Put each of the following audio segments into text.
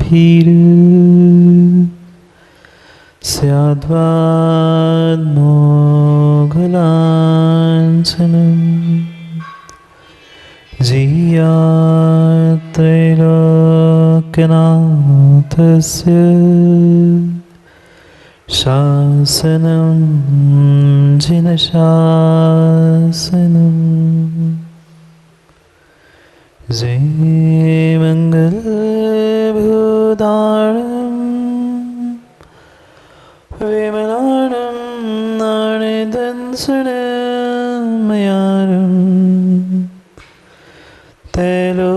धीर स्याद्वान्मोघलाञ्छनं जीयात्रैलोक्यनाथस्य शासनं जिनशासनं जयमङ्गलभूतारं विमलानं नारदंसनमयारं तैलोयसेयाणं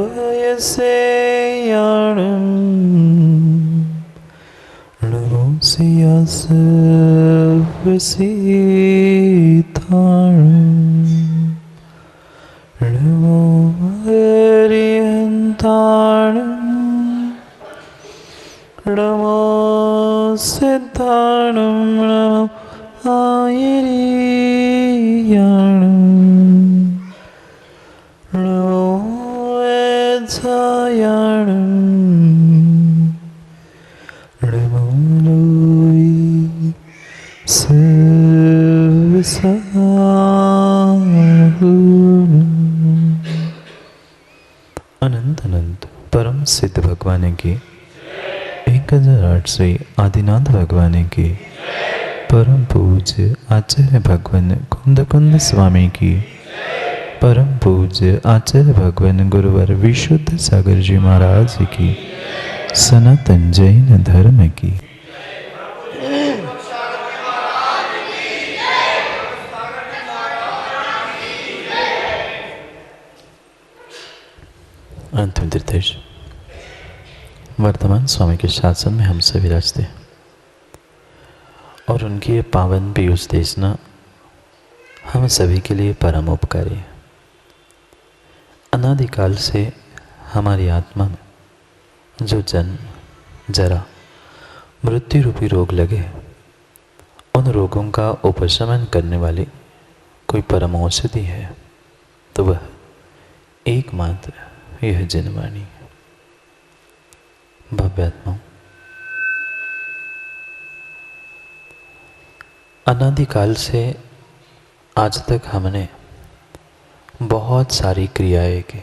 नमोऽस्यासवसीतारं नमो हरिहन्तारं नमो सिद्धाणं नमो आयर्याणं नमो वेत्सायाणं नमो लोई सर्वसाहुणं। अनंत अनंत परम सिद्ध भगवान की 1008 आदिनाथ भगवान की परम पूज्य आचार्य भगवान कुंद कुंद स्वामी की परम पूज्य आचार्य भगवान गुरुवर विशुद्ध सागर जी महाराज की सनातन जैन धर्म की अंतिम निर्देश। वर्तमान स्वामी के शासन में हम सभी विराजते हैं और उनकी ये पावन पीयूष देशना हम सभी के लिए परम उपकारी है। अनादिकाल से हमारी आत्मा में जो जन्म जरा मृत्यु रूपी रोग लगे, उन रोगों का उपशमन करने वाली कोई परम औषधि है तो वह एकमात्र यह जनवाणी है। भव्यात्मा, अनादिकाल से आज तक हमने बहुत सारी क्रियाएं की,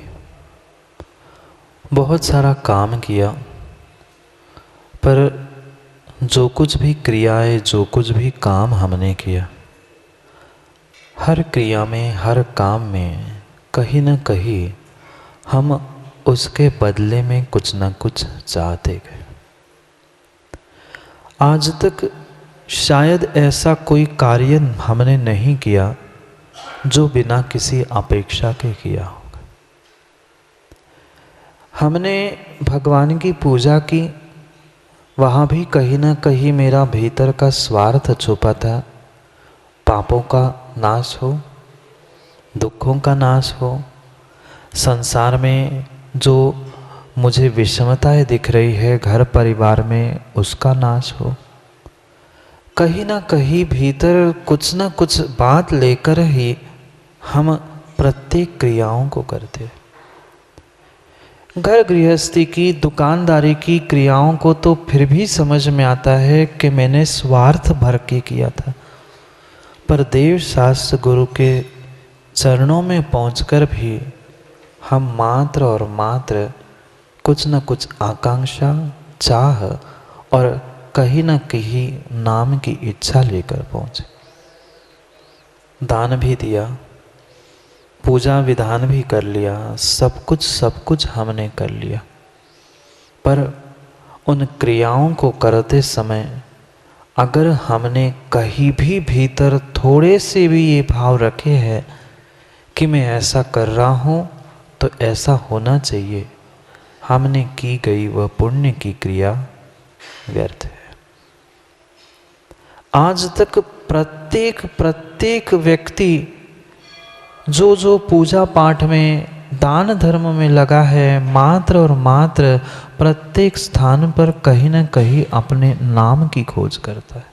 बहुत सारा काम किया, पर जो कुछ भी क्रियाएं, जो कुछ भी काम हमने किया, हर क्रिया में, हर काम में कहीं न कहीं हम उसके बदले में कुछ न कुछ चाहते गए। आज तक शायद ऐसा कोई कार्य हमने नहीं किया जो बिना किसी अपेक्षा के किया होगा। हमने भगवान की पूजा की, वहाँ भी कहीं ना कहीं मेरा भीतर का स्वार्थ छुपा था। पापों का नाश हो, दुखों का नाश हो, संसार में जो मुझे विषमताएं दिख रही है घर परिवार में, उसका नाश हो। कहीं ना कहीं भीतर कुछ ना कुछ बात लेकर ही हम प्रत्येक क्रियाओं को करते। घर गृहस्थी की, दुकानदारी की क्रियाओं को तो फिर भी समझ में आता है कि मैंने स्वार्थ भर के किया था, पर देव शास्त्र गुरु के चरणों में पहुंचकर भी हम मात्र और मात्र कुछ न कुछ आकांक्षा, चाह और कहीं न कहीं नाम की इच्छा लेकर पहुंचे। दान भी दिया, पूजा विधान भी कर लिया, सब कुछ हमने कर लिया, पर उन क्रियाओं को करते समय अगर हमने कहीं भी भीतर थोड़े से भी ये भाव रखे हैं कि मैं ऐसा कर रहा हूँ तो ऐसा होना चाहिए, हमने की गई वह पुण्य की क्रिया व्यर्थ है। आज तक प्रत्येक व्यक्ति जो जो पूजा पाठ में, दान धर्म में लगा है, मात्र और मात्र प्रत्येक स्थान पर कहीं न कहीं अपने नाम की खोज करता है।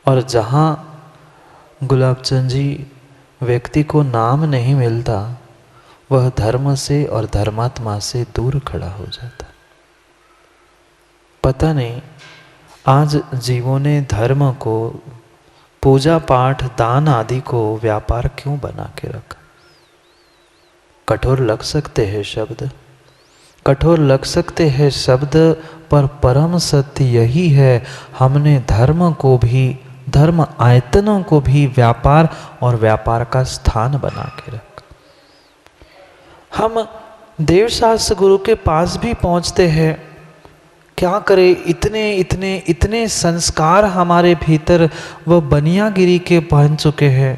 और जहाँ गुलाबचंद जी व्यक्ति को नाम नहीं मिलता, वह धर्म से और धर्मात्मा से दूर खड़ा हो जाता। पता नहीं आज जीवों ने धर्म को, पूजा पाठ, दान आदि को व्यापार क्यों बना के रखा। कठोर लग सकते हैं शब्द, कठोर लग सकते हैं शब्द, पर परम सत्य यही है, हमने धर्म को भी, धर्म आयतनों को भी व्यापार और व्यापार का स्थान बना के रखा। हम देवशास्त्र गुरु के पास भी पहुंचते हैं, क्या करें, इतने इतने इतने संस्कार हमारे भीतर वह बनियागिरी के बन चुके हैं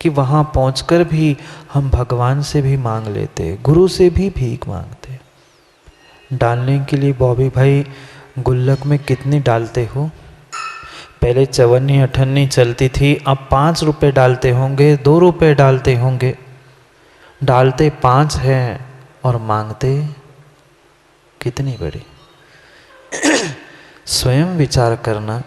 कि वहाँ पहुंचकर भी हम भगवान से भी मांग लेते, गुरु से भी भीख मांगते। डालने के लिए बॉबी भाई गुल्लक में कितनी डालते हो? पहले 54 चलती थी, अब 5 रुपये डालते होंगे, 2 रुपये डालते होंगे। डालते 5 हैं और मांगते कितनी बड़ी। स्वयं विचार करना,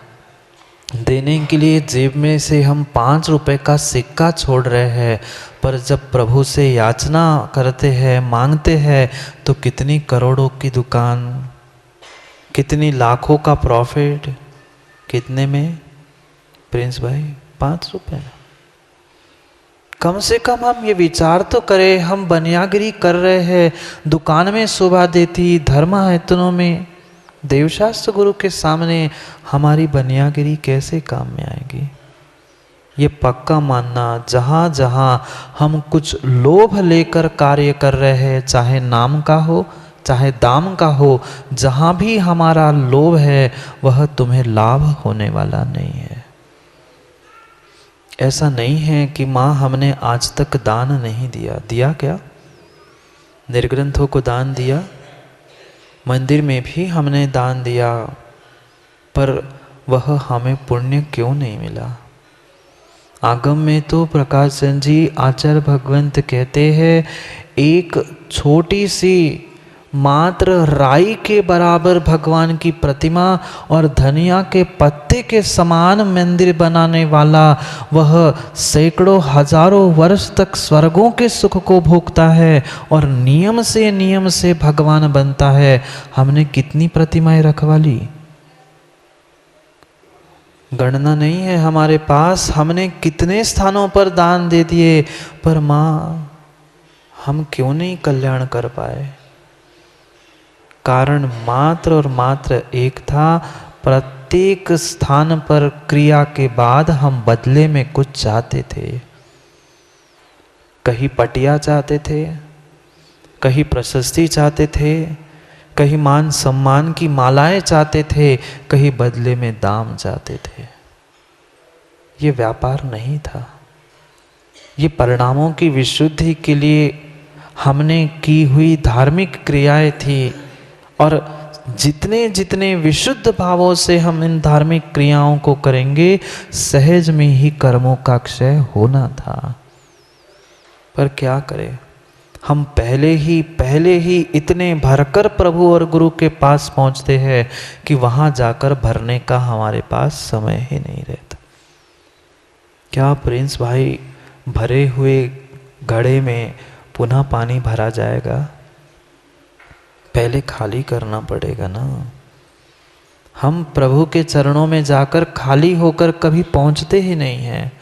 देने के लिए जेब में से हम 5 रुपए का सिक्का छोड़ रहे हैं, पर जब प्रभु से याचना करते हैं, मांगते हैं, तो कितनी करोड़ों की दुकान, कितनी लाखों का प्रॉफिट, कितने में प्रिंस भाई? 5 रुपए। कम से कम हम ये विचार तो करें, हम बनियागिरी कर रहे हैं, दुकान में शोभा देती, धर्म आयतनों में, देवशास्त्र गुरु के सामने हमारी बनियागिरी कैसे काम में आएगी? ये पक्का मानना, जहाँ जहाँ हम कुछ लोभ लेकर कार्य कर रहे हैं, चाहे नाम का हो चाहे दाम का हो, जहाँ भी हमारा लोभ है वह तुम्हें लाभ होने वाला नहीं है। ऐसा नहीं है कि माँ हमने आज तक दान नहीं दिया। दिया क्या? निर्ग्रंथों को दान दिया, मंदिर में भी हमने दान दिया, पर वह हमें पुण्य क्यों नहीं मिला? आगम में तो प्रकाश चंद जी आचार्य भगवंत कहते हैं, एक छोटी सी मात्र राई के बराबर भगवान की प्रतिमा और धनिया के पत्ते के समान मंदिर बनाने वाला वह सैकड़ों हजारों वर्ष तक स्वर्गों के सुख को भोगता है और नियम से भगवान बनता है। हमने कितनी प्रतिमाएं रखवा ली, गणना नहीं है हमारे पास। हमने कितने स्थानों पर दान दे दिए, पर माँ हम क्यों नहीं कल्याण कर पाए? कारण मात्र और मात्र एक था, प्रत्येक स्थान पर क्रिया के बाद हम बदले में कुछ चाहते थे। कहीं पटिया चाहते थे, कहीं प्रशस्ति चाहते थे, कहीं मान सम्मान की मालाएं चाहते थे, कहीं बदले में दाम चाहते थे। ये व्यापार नहीं था, ये परिणामों की विशुद्धि के लिए हमने की हुई धार्मिक क्रियाएं थी। और जितने जितने विशुद्ध भावों से हम इन धार्मिक क्रियाओं को करेंगे, सहज में ही कर्मों का क्षय होना था। पर क्या करें, हम पहले ही इतने भरकर प्रभु और गुरु के पास पहुंचते हैं कि वहां जाकर भरने का हमारे पास समय ही नहीं रहता। क्या प्रिंस भाई, भरे हुए घड़े में पुनः पानी भरा जाएगा? पहले खाली करना पड़ेगा ना। हम प्रभु के चरणों में जाकर खाली होकर कभी पहुंचते ही नहीं हैं।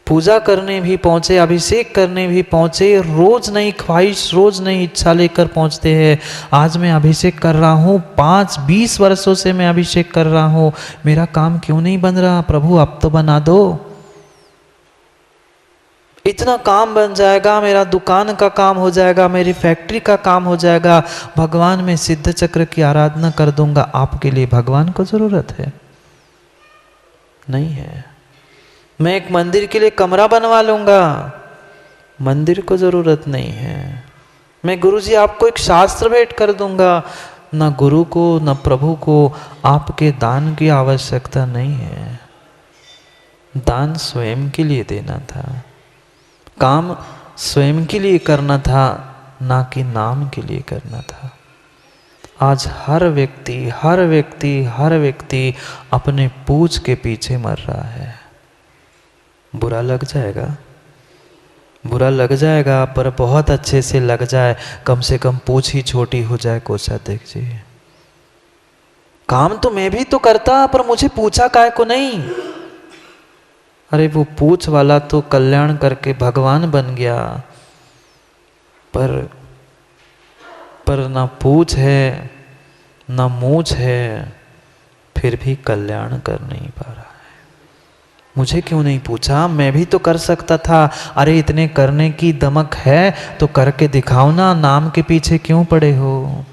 पूजा करने भी पहुंचे, अभिषेक करने भी पहुंचे, रोज नई ख्वाहिश, रोज नई इच्छा लेकर पहुंचते हैं। आज मैं अभिषेक कर रहा हूँ, 5-20 वर्षों से मैं अभिषेक कर रहा हूँ, मेरा काम क्यों नहीं बन रहा? प्रभु अब तो बना दो। इतना काम बन जाएगा, मेरा दुकान का काम हो जाएगा, मेरी फैक्ट्री का काम हो जाएगा, भगवान में सिद्ध चक्र की आराधना कर दूंगा। आपके लिए भगवान को जरूरत है? नहीं है। मैं एक मंदिर के लिए कमरा बनवा लूंगा, मंदिर को जरूरत नहीं है। मैं गुरुजी आपको एक शास्त्र भेंट कर दूंगा, ना गुरु को ना प्रभु को आपके दान की आवश्यकता नहीं है। दान स्वयं के लिए देना था, काम स्वयं के लिए करना था, ना कि नाम के लिए करना था। आज हर व्यक्ति अपने पूछ के पीछे मर रहा है। बुरा लग जाएगा, पर बहुत अच्छे से लग जाए, कम से कम पूछ ही छोटी हो जाए। कोषाध्यक्ष जी, काम तो मैं भी तो करता, पर मुझे पूछा काहे को नहीं। अरे वो पूछ वाला तो कल्याण करके भगवान बन गया, पर ना पूछ है ना मूछ है, फिर भी कल्याण कर नहीं पा रहा है। मुझे क्यों नहीं पूछा, मैं भी तो कर सकता था। अरे इतने करने की दमक है तो करके दिखाओ ना, नाम के पीछे क्यों पड़े हो।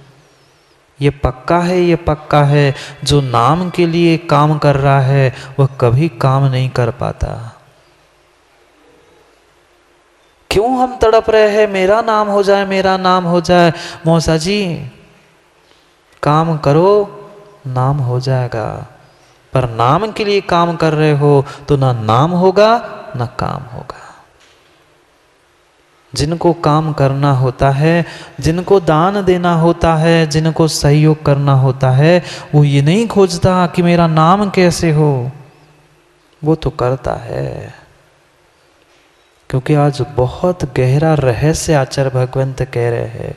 ये पक्का है, ये पक्का है, जो नाम के लिए काम कर रहा है वह कभी काम नहीं कर पाता। क्यों हम तड़प रहे हैं, मेरा नाम हो जाए, मेरा नाम हो जाए। मौसा जी काम करो, नाम हो जाएगा, पर नाम के लिए काम कर रहे हो तो ना नाम होगा ना काम होगा। जिनको काम करना होता है, जिनको दान देना होता है, जिनको सहयोग करना होता है, वो ये नहीं खोजता कि मेरा नाम कैसे हो, वो तो करता है। क्योंकि आज बहुत गहरा रहस्य आचार्य भगवंत कह रहे हैं,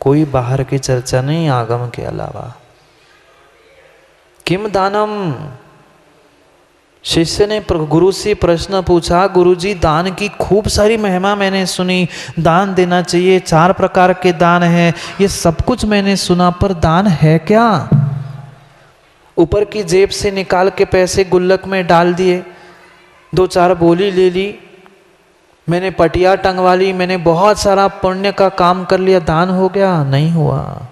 कोई बाहर की चर्चा नहीं आगम के अलावा। किम दानम, शिष्य ने गुरु से प्रश्न पूछा, गुरुजी दान की खूब सारी महिमा मैंने सुनी, दान देना चाहिए, 4 प्रकार के दान हैं, ये सब कुछ मैंने सुना, पर दान है क्या। ऊपर की जेब से निकाल के पैसे गुल्लक में डाल दिए, 2-4 बोली ले ली, मैंने पटिया टंगवा ली, मैंने बहुत सारा पुण्य का काम कर लिया, दान हो गया? नहीं हुआ।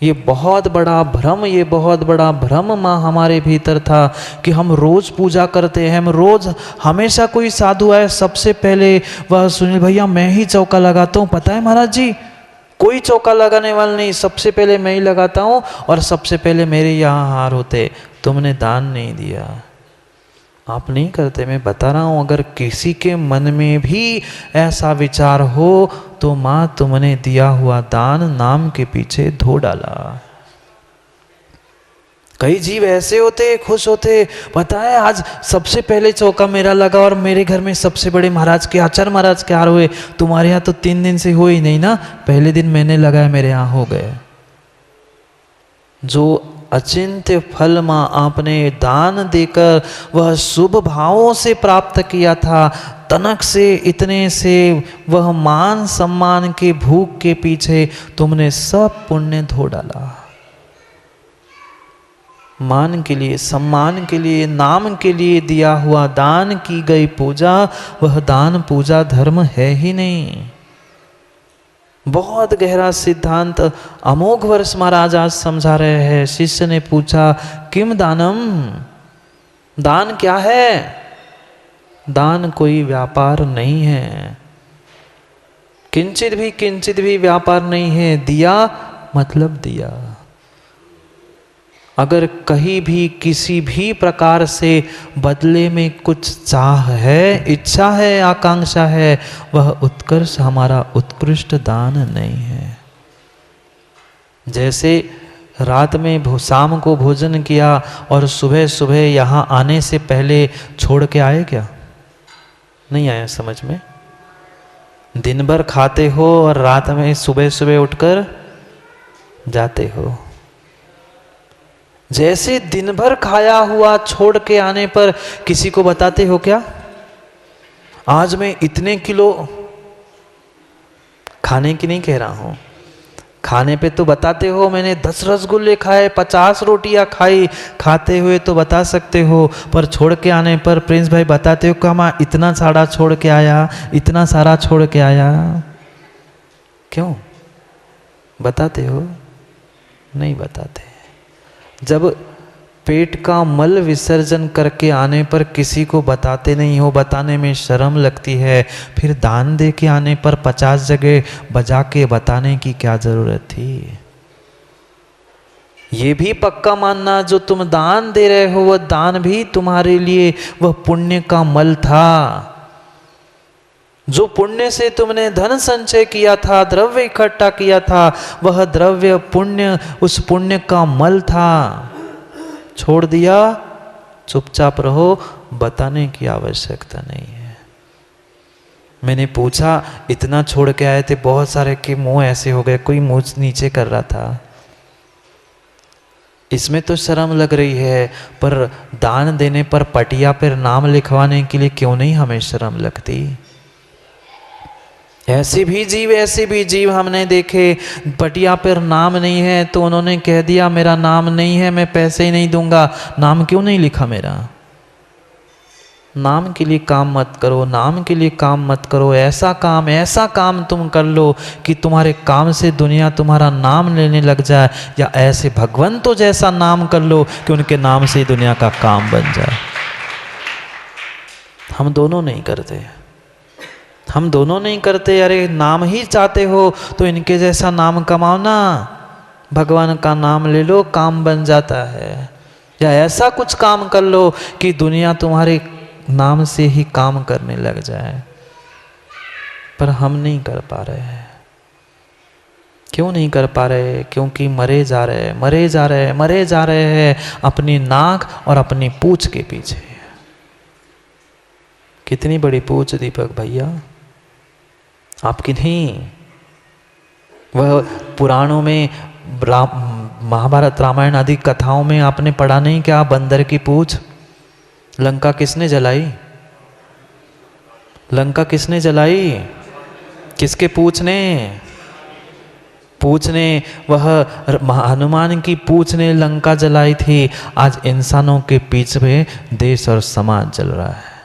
ये बहुत बड़ा भ्रम, ये बहुत बड़ा भ्रम माँ हमारे भीतर था कि हम रोज पूजा करते हैं, हम रोज हमेशा कोई साधु आए सबसे पहले वह सुनील भैया मैं ही चौका लगाता हूँ, पता है महाराज जी कोई चौका लगाने वाला नहीं, सबसे पहले मैं ही लगाता हूँ और सबसे पहले मेरे यहाँ हार होते। तुमने दान नहीं दिया, आप नहीं करते। मैं बता रहा हूं, अगर किसी के मन में भी ऐसा विचार हो तो मां तुमने दिया हुआ दान नाम के पीछे धो डाला। कई जीव ऐसे होते खुश होते, पता है आज सबसे पहले चौका मेरा लगा और मेरे घर में सबसे बड़े महाराज के आचार्य महाराज के हार हुए, तुम्हारे यहाँ तो 3 दिन से हो ही नहीं ना, पहले दिन मैंने लगाया मेरे यहाँ हो गए। जो अचिंत्य फल मां आपने दान देकर वह शुभ भावों से प्राप्त किया था, तनक से इतने से वह मान सम्मान के भूख के पीछे तुमने सब पुण्य धो डाला। मान के लिए, सम्मान के लिए, नाम के लिए दिया हुआ दान की गई पूजा, वह दान पूजा धर्म है ही नहीं। बहुत गहरा सिद्धांत अमोघ वर्ष महाराज आज समझा रहे हैं। शिष्य ने पूछा किम दानम, दान क्या है। दान कोई व्यापार नहीं है, किंचित भी व्यापार नहीं है। दिया मतलब दिया। अगर कहीं भी किसी भी प्रकार से बदले में कुछ चाह है, इच्छा है, आकांक्षा है, वह उत्कर्ष हमारा उत्कृष्ट दान नहीं है। जैसे रात में शाम को भोजन किया और सुबह सुबह यहाँ आने से पहले छोड़ के आए क्या? नहीं आया समझ में? दिन भर खाते हो और रात में सुबह सुबह उठकर जाते हो। जैसे दिन भर खाया हुआ छोड़ के आने पर किसी को बताते हो क्या आज मैं इतने किलो, खाने की नहीं कह रहा हूं, खाने पे तो बताते हो मैंने 10 रसगुल्ले खाए, 50 रोटियां खाई, खाते हुए तो बता सकते हो, पर छोड़ के आने पर प्रिंस भाई बताते हो कि मैं इतना सारा छोड़ के आया, इतना सारा छोड़ के आया। क्यों बताते हो? नहीं बताते। जब पेट का मल विसर्जन करके आने पर किसी को बताते नहीं हो, बताने में शर्म लगती है, फिर दान दे के आने पर 50 जगह बजा के बताने की क्या जरूरत थी? ये भी पक्का मानना जो तुम दान दे रहे हो वह दान भी तुम्हारे लिए वह पुण्य का मल था। जो पुण्य से तुमने धन संचय किया था, द्रव्य इकट्ठा किया था, वह द्रव्य पुण्य उस पुण्य का मल था। छोड़ दिया, चुपचाप रहो, बताने की आवश्यकता नहीं है। मैंने पूछा इतना छोड़ के आए थे, बहुत सारे के मुंह ऐसे हो गए, कोई मुंह नीचे कर रहा था। इसमें तो शर्म लग रही है, पर दान देने पर पटिया पर नाम लिखवाने के लिए क्यों नहीं हमें शर्म लगती? ऐसे भी जीव हमने देखे, पटिया पर नाम नहीं है तो उन्होंने कह दिया मेरा नाम नहीं है, मैं पैसे ही नहीं दूंगा। नाम क्यों नहीं लिखा मेरा? नाम के लिए काम मत करो, नाम के लिए काम मत करो। ऐसा काम तुम कर लो कि तुम्हारे काम से दुनिया तुम्हारा नाम लेने लग जाए, या ऐसे भगवंतों जैसा नाम कर लो कि उनके नाम से दुनिया का काम बन जाए। हम दोनों नहीं करते, हम दोनों नहीं करते। अरे नाम ही चाहते हो तो इनके जैसा नाम कमाओ ना, भगवान का नाम ले लो, काम बन जाता है। या ऐसा कुछ काम कर लो कि दुनिया तुम्हारे नाम से ही काम करने लग जाए। पर हम नहीं कर पा रहे हैं। क्यों नहीं कर पा रहे? क्योंकि मरे जा रहे हैं अपनी नाक और अपनी पूंछ के पीछे। कितनी बड़ी पूंछ दीपक भैया, आपकी नहीं। वह पुराणों में, महाभारत रामायण आदि कथाओं में आपने पढ़ा नहीं क्या? बंदर की पूंछ लंका किसने जलाई? लंका किसने जलाई? किसके पूंछ ने? पूंछ ने, वह हनुमान की पूंछ ने लंका जलाई थी। आज इंसानों के पीछे में देश और समाज जल रहा है।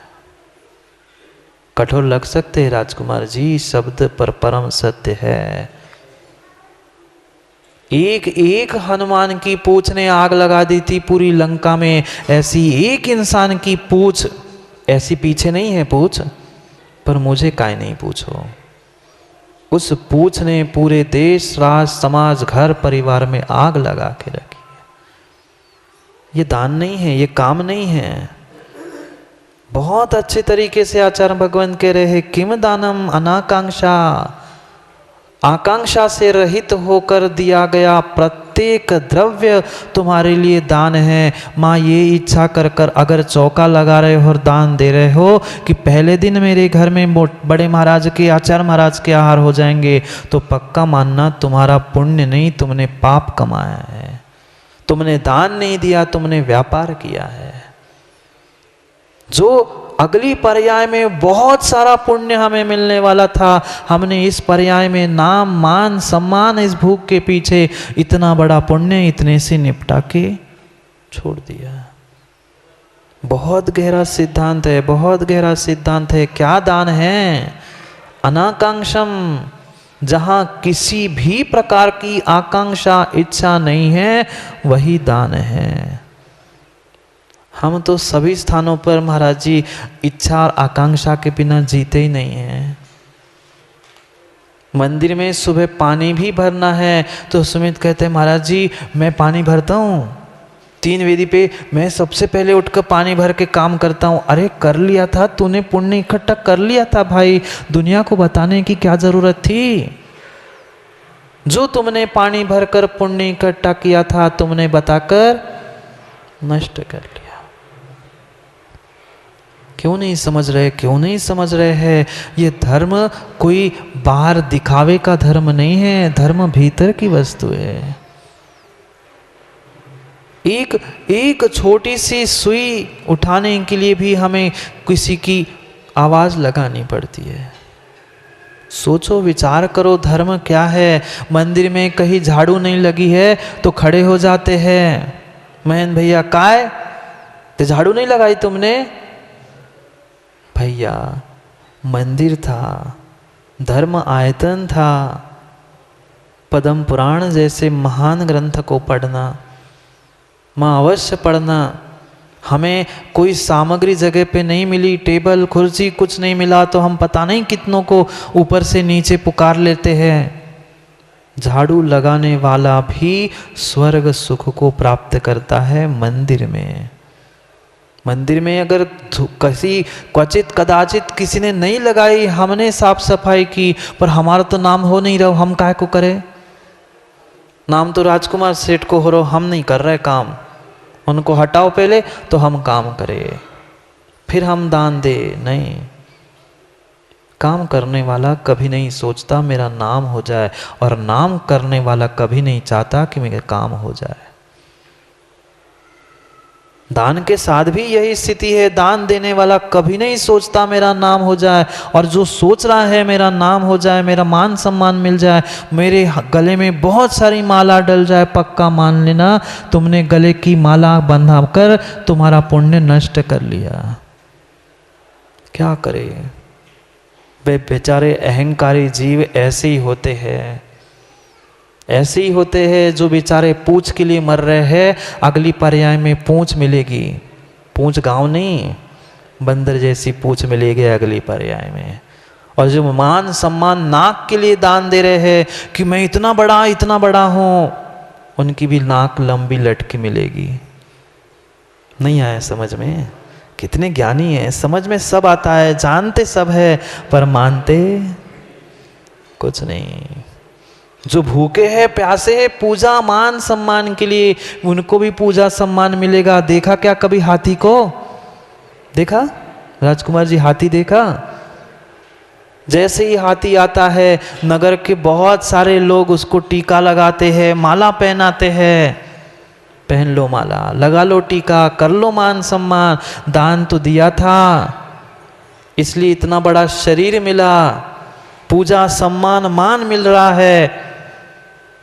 कठोर लग सकते हैं राजकुमार जी, शब्द पर परम सत्य है। एक हनुमान की पूंछ ने आग लगा दी थी पूरी लंका में। ऐसी एक इंसान की पूंछ, ऐसी पीछे नहीं है पूंछ, पर मुझे काहे नहीं पूछो। उस पूंछ ने पूरे देश, राज, समाज, घर, परिवार में आग लगा के रखी है। ये दान नहीं है, ये काम नहीं है। बहुत अच्छे तरीके से आचार्य भगवान कह रहे हैं, किम दानम अनाकांक्षा, आकांक्षा से रहित होकर दिया गया प्रत्येक द्रव्य तुम्हारे लिए दान है। माँ ये इच्छा कर कर अगर चौका लगा रहे हो और दान दे रहे हो कि पहले दिन मेरे घर में बड़े महाराज के, आचार्य महाराज के आहार हो जाएंगे, तो पक्का मानना तुम्हारा पुण्य नहीं, तुमने पाप कमाया है। तुमने दान नहीं दिया, तुमने व्यापार किया है। जो अगली पर्याय में बहुत सारा पुण्य हमें मिलने वाला था, हमने इस पर्याय में नाम, मान, सम्मान, इस भूख के पीछे इतना बड़ा पुण्य इतने से निपटा के छोड़ दिया। बहुत गहरा सिद्धांत है, बहुत गहरा सिद्धांत है। क्या दान है? अनाकांक्षम, जहां किसी भी प्रकार की आकांक्षा, इच्छा नहीं है, वही दान है। हम तो सभी स्थानों पर महाराज जी इच्छा और आकांक्षा के बिना जीते ही नहीं हैं। मंदिर में सुबह पानी भी भरना है तो सुमित कहते हैं महाराज जी मैं पानी भरता हूँ, 3 वेदी पे मैं सबसे पहले उठकर पानी भर के काम करता हूँ। अरे कर लिया था तूने, पुण्य इकट्ठा कर लिया था भाई, दुनिया को बताने की क्या जरूरत थी? जो तुमने पानी भरकर पुण्य इकट्ठा किया था तुमने बताकर नष्ट कर लिया। क्यों नहीं समझ रहे? क्यों नहीं समझ रहे हैं? ये धर्म कोई बाहर दिखावे का धर्म नहीं है, धर्म भीतर की वस्तु है। एक छोटी सी सुई उठाने के लिए भी हमें किसी की आवाज लगानी पड़ती है। सोचो, विचार करो, धर्म क्या है? मंदिर में कहीं झाड़ू नहीं लगी है तो खड़े हो जाते हैं, महन भैया काय तो झाड़ू नहीं लगाई तुमने? भैया मंदिर था, धर्म आयतन था, पद्म पुराण जैसे महान ग्रंथ को पढ़ना, माँ अवश्य पढ़ना। हमें कोई सामग्री जगह पे नहीं मिली, टेबल कुर्सी कुछ नहीं मिला तो हम पता नहीं कितनों को ऊपर से नीचे पुकार लेते हैं। झाड़ू लगाने वाला भी स्वर्ग सुख को प्राप्त करता है मंदिर में। मंदिर में अगर किसी क्वचित कदाचित किसी ने नहीं लगाई, हमने साफ सफाई की, पर हमारा तो नाम हो नहीं रहा, हम काहे को करें? नाम तो राजकुमार सेठ को हो रहा, हम नहीं कर रहे काम। उनको हटाओ पहले तो हम काम करें, फिर हम दान दे। नहीं, काम करने वाला कभी नहीं सोचता मेरा नाम हो जाए, और नाम करने वाला कभी नहीं चाहता कि मेरा काम हो जाए। दान के साथ भी यही स्थिति है। दान देने वाला कभी नहीं सोचता मेरा नाम हो जाए, और जो सोच रहा है मेरा नाम हो जाए, मेरा मान सम्मान मिल जाए, मेरे गले में बहुत सारी माला डल जाए, पक्का मान लेना तुमने गले की माला बंधा कर तुम्हारा पुण्य नष्ट कर लिया। क्या करे, वे बेचारे अहंकारी जीव ऐसे ही होते हैं, ऐसे ही होते हैं जो बेचारे पूंछ के लिए मर रहे हैं, अगली पर्याय में पूंछ मिलेगी, पूंछ गांव नहीं, बंदर जैसी पूंछ मिलेगी अगली पर्याय में। और जो मान सम्मान नाक के लिए दान दे रहे हैं कि मैं इतना बड़ा हूं, उनकी भी नाक लंबी लटकी मिलेगी। नहीं आया समझ में? कितने ज्ञानी है, समझ में सब आता है, जानते सब है, पर मानते कुछ नहीं। जो भूखे हैं प्यासे हैं पूजा मान सम्मान के लिए, उनको भी पूजा सम्मान मिलेगा। देखा क्या कभी हाथी को? देखा राजकुमार जी, हाथी देखा? जैसे ही हाथी आता है, नगर के बहुत सारे लोग उसको टीका लगाते हैं, माला पहनाते हैं। पहन लो माला, लगा लो टीका, कर लो मान सम्मान, दान तो दिया था इसलिए इतना बड़ा शरीर मिला, पूजा सम्मान मान मिल रहा है,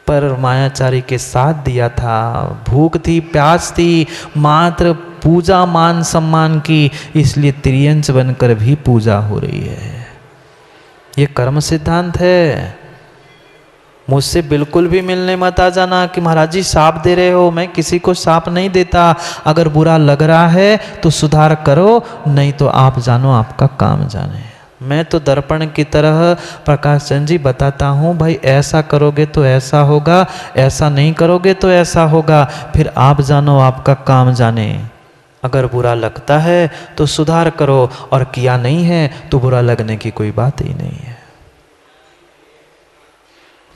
पर मायाचारी के साथ दिया था। भूख थी, प्यास थी, मात्र पूजा मान सम्मान की, इसलिए त्रियंच बनकर भी पूजा हो रही है। ये कर्म सिद्धांत है। मुझसे बिल्कुल भी मिलने मत आ जाना कि महाराज जी साप दे रहे हो, मैं किसी को साप नहीं देता। अगर बुरा लग रहा है तो सुधार करो, नहीं तो आप जानो आपका काम जाने। मैं तो दर्पण की तरह प्रकाश चंद जी बताता हूँ, भाई ऐसा करोगे तो ऐसा होगा, ऐसा नहीं करोगे तो ऐसा होगा, फिर आप जानो आपका काम जाने। अगर बुरा लगता है तो सुधार करो, और किया नहीं है तो बुरा लगने की कोई बात ही नहीं है।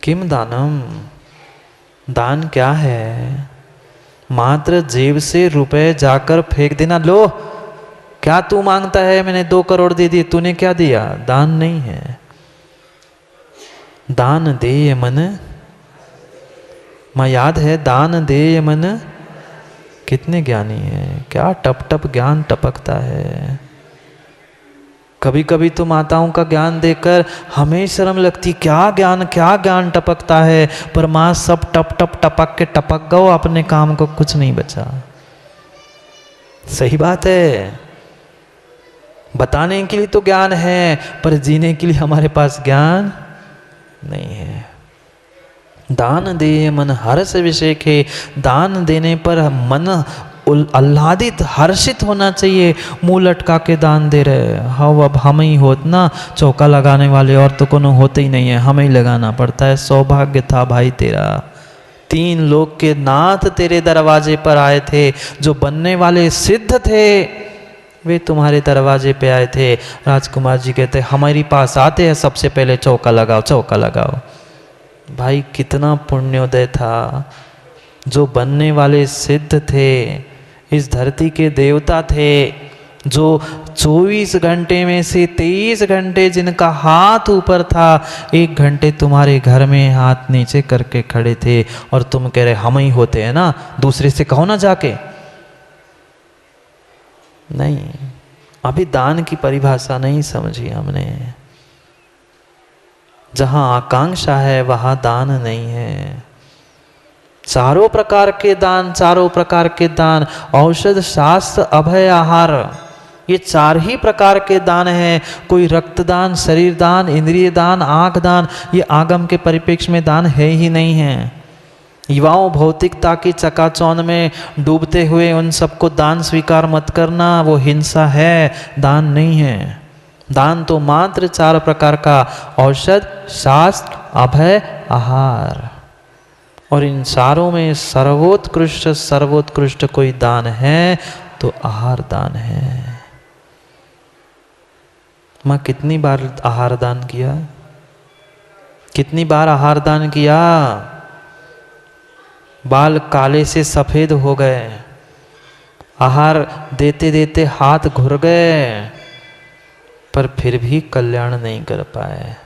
किम दानम, दान क्या है? मात्र जेब से रुपए जाकर फेंक देना, लो क्या तू मांगता है, मैंने 2 करोड़ दे दिए, तूने क्या दिया? दान नहीं है। दान दे मन, मां याद है, दान दे मन। कितने ज्ञानी है, क्या टप टप ज्ञान टपकता है। कभी कभी तो माताओं का ज्ञान देकर हमें शर्म लगती, क्या ज्ञान टपकता है, पर माँ सब टप टप टपक के टपक गओ, अपने काम को कुछ नहीं बचा। सही बात है, बताने के लिए तो ज्ञान है, पर जीने के लिए हमारे पास ज्ञान नहीं है। दान दे मन हर्ष विषेखे, दान देने पर मन आह्लादित हर्षित होना चाहिए। मुंह लटका के दान दे रहे, हाँ अब हम ही होत ना चौका लगाने वाले, और तो कोनो होते ही नहीं है, हमें ही लगाना पड़ता है। सौभाग्य था भाई तेरा, 3 लोग के नाथ तेरे दरवाजे पर आए थे, जो बनने वाले सिद्ध थे वे तुम्हारे दरवाजे पे आए थे। राजकुमार जी कहते हमारे पास आते हैं सबसे पहले चौका लगाओ, चौका लगाओ। भाई कितना पुण्योदय था, जो बनने वाले सिद्ध थे, इस धरती के देवता थे, जो 24 घंटे में से 23 घंटे जिनका हाथ ऊपर था, 1 घंटे तुम्हारे घर में हाथ नीचे करके खड़े थे, और तुम कह रहे हम ही होते हैं ना, दूसरे से कहो ना जाके। नहीं, अभी दान की परिभाषा नहीं समझी हमने। जहां आकांक्षा है वहां दान नहीं है। चारों प्रकार के दान, चारों प्रकार के दान, औषध शास्त्र अभय आहार, ये 4 ही प्रकार के दान हैं। कोई रक्तदान, शरीर दान, इंद्रिय दान, आंख दान, ये आगम के परिप्रेक्ष्य में दान है ही नहीं है। युवाओं भौतिकता की चकाचौंध में डूबते हुए उन सबको दान स्वीकार मत करना, वो हिंसा है, दान नहीं है। दान तो मात्र 4 प्रकार का, औषध, शास्त्र, अभय, आहार, और इन चारों में सर्वोत्कृष्ट कोई दान है तो आहार दान है। माँ कितनी बार आहार दान किया, कितनी बार आहार दान किया। बाल काले से सफेद हो गए, आहार देते देते हाथ घुर गए, पर फिर भी कल्याण नहीं कर पाए।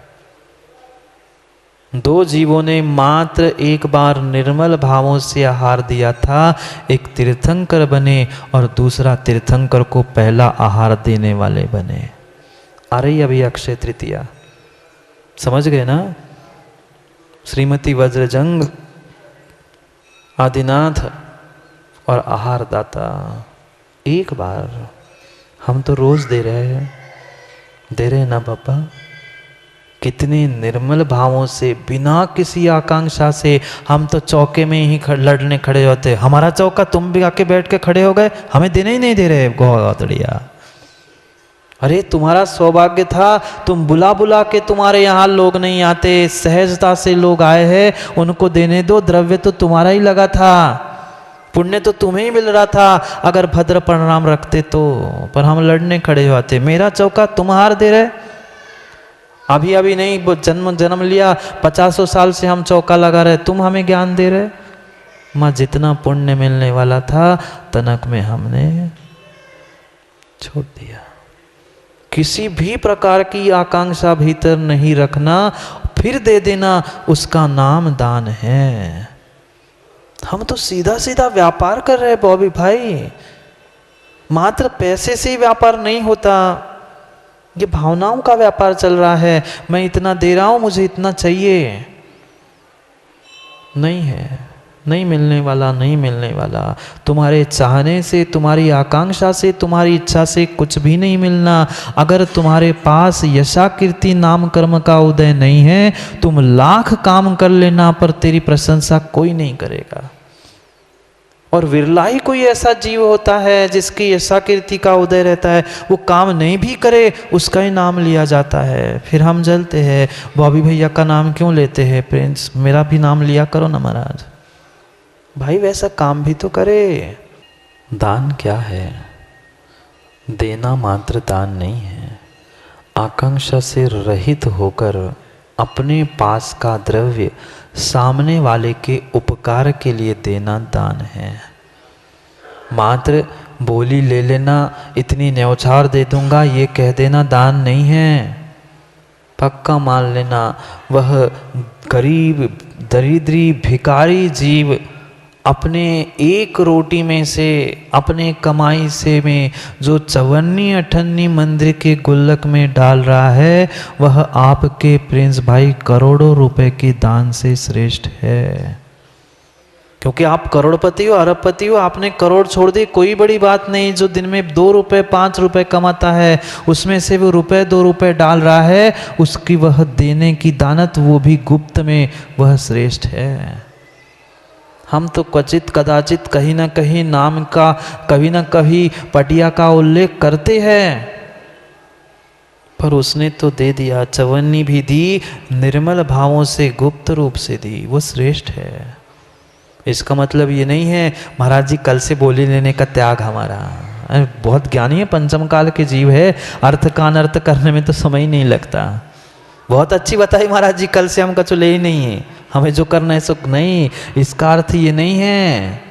दो जीवों ने मात्र एक बार निर्मल भावों से आहार दिया था, एक तीर्थंकर बने और दूसरा तीर्थंकर को पहला आहार देने वाले बने। आ रही अभी अक्षय तृतीया, समझ गए ना? श्रीमती वज्रजंग, आदिनाथ और आहार दाता एक बार। हम तो रोज दे रहे हैं ना पापा? कितने निर्मल भावों से, बिना किसी आकांक्षा से हम तो चौके में ही लड़ने खड़े होते। हमारा चौका तुम भी आके बैठ के खड़े हो गए, हमें देने ही नहीं दे रहे। गौतड़िया, अरे तुम्हारा सौभाग्य था, तुम बुला बुला के, तुम्हारे यहाँ लोग नहीं आते, सहजता से लोग आए हैं, उनको देने दो। द्रव्य तो तुम्हारा ही लगा था, पुण्य तो तुम्हें ही मिल रहा था अगर भद्र परिणाम रखते तो। पर हम लड़ने खड़े होते। मेरा चौका तुम हार दे रहे। अभी अभी नहीं, जन्म लिया, 50 साल से हम चौका लगा रहे, तुम हमें ज्ञान दे रहे। माँ, जितना पुण्य मिलने वाला था तनक में हमने छोड़ दिया। किसी भी प्रकार की आकांक्षा भीतर नहीं रखना, फिर दे देना, उसका नाम दान है। हम तो सीधा सीधा व्यापार कर रहे हैं बॉबी भाई। मात्र पैसे से ही व्यापार नहीं होता, ये भावनाओं का व्यापार चल रहा है। मैं इतना दे रहा हूं, मुझे इतना चाहिए। नहीं है, नहीं मिलने वाला, नहीं मिलने वाला। तुम्हारे चाहने से, तुम्हारी आकांक्षा से, तुम्हारी इच्छा से कुछ भी नहीं मिलना। अगर तुम्हारे पास यशा कीर्ति नाम कर्म का उदय नहीं है, तुम लाख काम कर लेना पर तेरी प्रशंसा कोई नहीं करेगा। और विरला ही कोई ऐसा जीव होता है जिसकी यशा कीर्ति का उदय रहता है, वो काम नहीं भी करे उसका ही नाम लिया जाता है। फिर हम जलते हैं, बॉबी भैया का नाम क्यों लेते हैं प्रिंस, मेरा भी नाम लिया करो ना महाराज। भाई वैसा काम भी तो करे। दान क्या है? देना मात्र दान नहीं है, आकांक्षा से रहित होकर अपने पास का द्रव्य सामने वाले के उपकार के लिए देना दान है। मात्र बोली ले लेना, इतनी न्यौछावर दे दूंगा ये कह देना दान नहीं है। पक्का मान लेना, वह गरीब दरिद्री भिखारी जीव अपने एक रोटी में से, अपने कमाई से में जो 54-58 मंदिर के गुल्लक में डाल रहा है, वह आपके प्रिंस भाई करोड़ों रुपए के दान से श्रेष्ठ है। क्योंकि आप करोड़पति हो, अरबपति हो, आपने करोड़ छोड़ दी, कोई बड़ी बात नहीं। जो दिन में 2 रुपए 5 रुपए कमाता है, उसमें से वो रुपए 2 रुपए डाल रहा है, उसकी वह देने की दानत, वो भी गुप्त में, वह श्रेष्ठ है। हम तो क्वचित कदाचित कहीं ना कहीं नाम का, कभी ना कभी पटिया का उल्लेख करते हैं, पर उसने तो दे दिया। चवन्नी भी दी, निर्मल भावों से, गुप्त रूप से दी, वो श्रेष्ठ है। इसका मतलब ये नहीं है महाराज जी कल से बोली लेने का त्याग हमारा। बहुत ज्ञानी है, पंचम काल के जीव है, अर्थ का अनर्थ करने में तो समय ही नहीं लगता। बहुत अच्छी बताई महाराज जी, कल से हम कछु ले ही नहीं है, हमें जो करना है सो नहीं। इसका अर्थ ये नहीं है।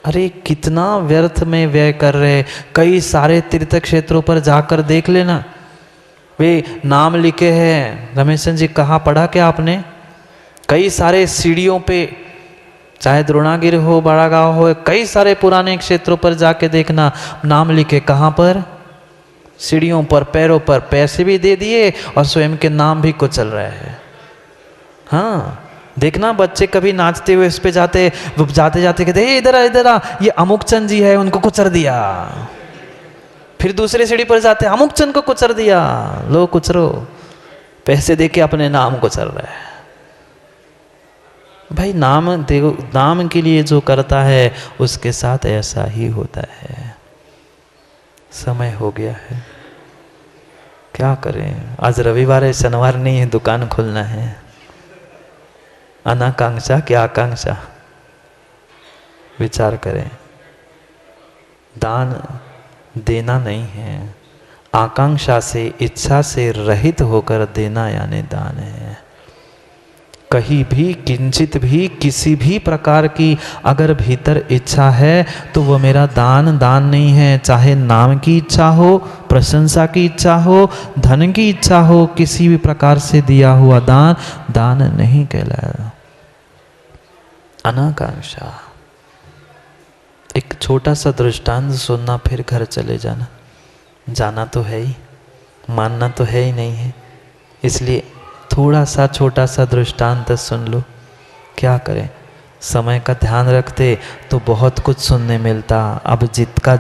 अरे कितना व्यर्थ में व्यय कर रहे। कई सारे तीर्थ क्षेत्रों पर जाकर देख लेना, वे नाम लिखे हैं। रमेश जी कहाँ पढ़ा क्या आपने? कई सारे सीढ़ियों पे, चाहे द्रोणागिरी हो, बड़ा गांव हो, कई सारे पुराने क्षेत्रों पर जाके देखना, नाम लिखे। कहाँ पर? सीढ़ियों पर, पैरों पर। पैसे भी दे दिए और स्वयं के नाम भी कुचल रहे हैं। हाँ, देखना बच्चे कभी नाचते हुए इस पे जाते जाते कहते इधर आ, इधर आ, ये अमुक चंद जी है, उनको कुचर दिया। फिर दूसरे सीढ़ी पर जाते, अमुक चंद को कुचर दिया। लो कुचरो, पैसे दे के अपने नाम कुचल रहे हैं। भाई नाम देखो, नाम के लिए जो करता है उसके साथ ऐसा ही होता है। समय हो गया है, क्या करें? आज रविवार है, शनिवार नहीं है, दुकान खोलना है। अनाकांक्षा क्या आकांक्षा? विचार करें। दान देना नहीं है, आकांक्षा से, इच्छा से रहित होकर देना यानी दान है। कहीं भी किंचित भी किसी भी प्रकार की अगर भीतर इच्छा है तो वो मेरा दान दान नहीं है। चाहे नाम की इच्छा हो, प्रशंसा की इच्छा हो, धन की इच्छा हो, किसी भी प्रकार से दिया हुआ दान दान नहीं कहलाया। अनाकांक्षा। एक छोटा सा दृष्टांत सुनना, फिर घर चले जाना। जाना तो है ही, मानना तो है ही नहीं है, इसलिए थोड़ा सा छोटा सा दृष्टांत सुन लो। क्या करें, समय का ध्यान रखते तो बहुत कुछ सुनने मिलता। अब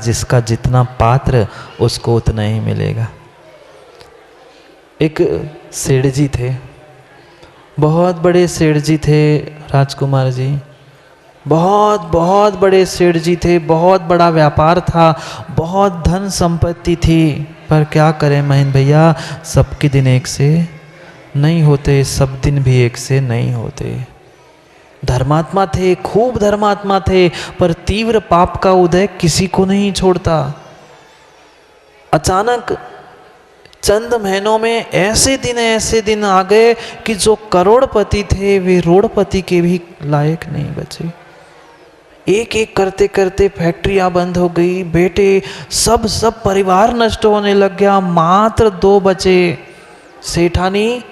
जिसका जितना पात्र उसको उतना ही मिलेगा। एक सेठ जी थे, बहुत बड़े सेठ जी थे राजकुमार जी, बहुत बड़े सेठ जी थे। बहुत बड़ा व्यापार था, बहुत धन संपत्ति थी। पर क्या करें महेंद्र भैया, सबके दिन एक से नहीं होते, सब दिन भी एक से नहीं होते। धर्मात्मा थे, खूब धर्मात्मा थे, पर तीव्र पाप का उदय किसी को नहीं छोड़ता। अचानक चंद महीनों में ऐसे दिन आ गए कि जो करोड़पति थे वे रोड़पति के भी लायक नहीं बचे। एक एक करते करते फैक्ट्रियां बंद हो गई, बेटे सब परिवार नष्ट होने लग गया। मात्र 2 बचे, सेठानी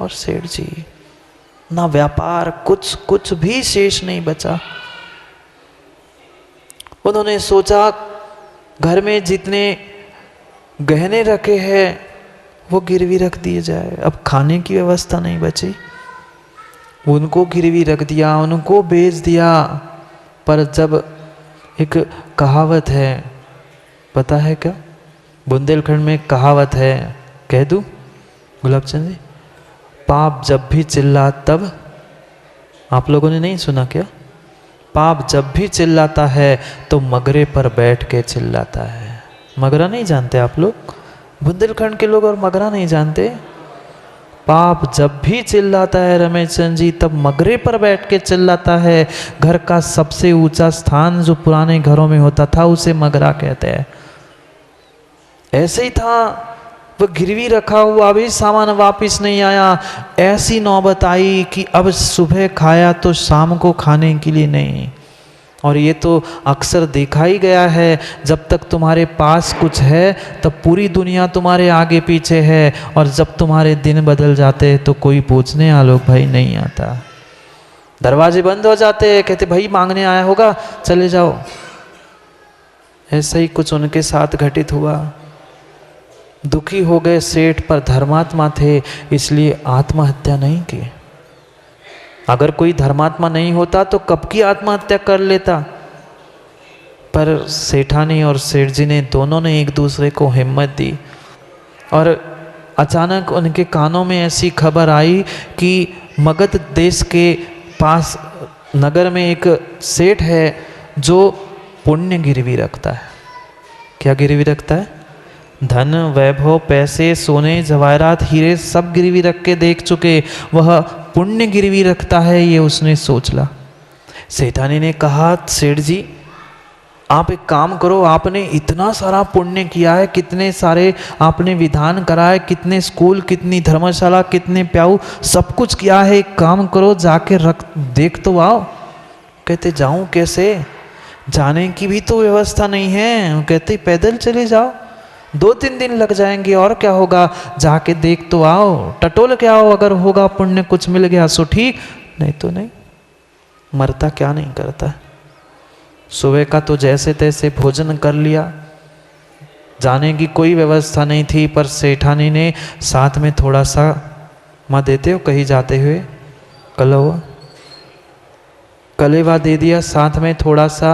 और सेठ जी। ना व्यापार, कुछ भी शेष नहीं बचा। उन्होंने सोचा घर में जितने गहने रखे हैं वो गिरवी रख दिए जाए। अब खाने की व्यवस्था नहीं बची, उनको गिरवी रख दिया, उनको बेच दिया। पर जब एक कहावत है, पता है क्या? बुंदेलखंड में एक कहावत है, कह दूं गुलाब चंद जी? पाप जब भी चिल्ला तब, आप लोगों ने नहीं सुना क्या? पाप जब भी चिल्लाता है तो मगरे पर बैठ के चिल्लाता है। मगरा नहीं जानते आप लोग? बुंदेलखंड के लोग और मगरा नहीं जानते? पाप जब भी चिल्लाता है रमेश चंद जी, तब मगरे पर बैठ के चिल्लाता है। घर का सबसे ऊंचा स्थान जो पुराने घरों में होता था उसे मगरा कहते हैं। ऐसे ही था, वो गिरवी रखा हुआ भी सामान वापस नहीं आया। ऐसी नौबत आई कि अब सुबह खाया तो शाम को खाने के लिए नहीं। और ये तो अक्सर देखा ही गया है, जब तक तुम्हारे पास कुछ है तब पूरी दुनिया तुम्हारे आगे पीछे है, और जब तुम्हारे दिन बदल जाते तो कोई पूछने आलोक भाई नहीं आता। दरवाजे बंद हो जाते, कहते भाई मांगने आया होगा, चले जाओ। ऐसा ही कुछ उनके साथ घटित हुआ। दुखी हो गए सेठ, पर धर्मात्मा थे इसलिए आत्महत्या नहीं की। अगर कोई धर्मात्मा नहीं होता तो कब की आत्महत्या कर लेता। पर सेठानी और सेठ जी ने दोनों ने एक दूसरे को हिम्मत दी। और अचानक उनके कानों में ऐसी खबर आई कि मगध देश के पास नगर में एक सेठ है जो पुण्य गिरवी रखता है। क्या गिरवी रखता है? धन, वैभव, पैसे, सोने, जवाहरात, हीरे सब गिरवी रख के देख चुके, वह पुण्य गिरवी रखता है, ये उसने सोच ला। सेठानी ने कहा, सेठ जी आप एक काम करो, आपने इतना सारा पुण्य किया है, कितने सारे आपने विधान करा है, कितने स्कूल, कितनी धर्मशाला, कितने प्याऊ, सब कुछ किया है। एक काम करो, जाके रख देख तो आओ। कहते जाऊं कैसे? जाने की भी तो व्यवस्था नहीं है। कहते पैदल चले जाओ, 2-3 दिन लग जाएंगे, और क्या होगा, जाके देख तो आओ, टटोल के आओ। अगर होगा पुण्य कुछ मिल गया सो ठीक, नहीं तो नहीं। मरता क्या नहीं करता। सुबह का तो जैसे तैसे भोजन कर लिया, जाने की कोई व्यवस्था नहीं थी। पर सेठानी ने साथ में थोड़ा सा, माँ देते हो कहीं जाते हुए कलेवा दे दिया, साथ में थोड़ा सा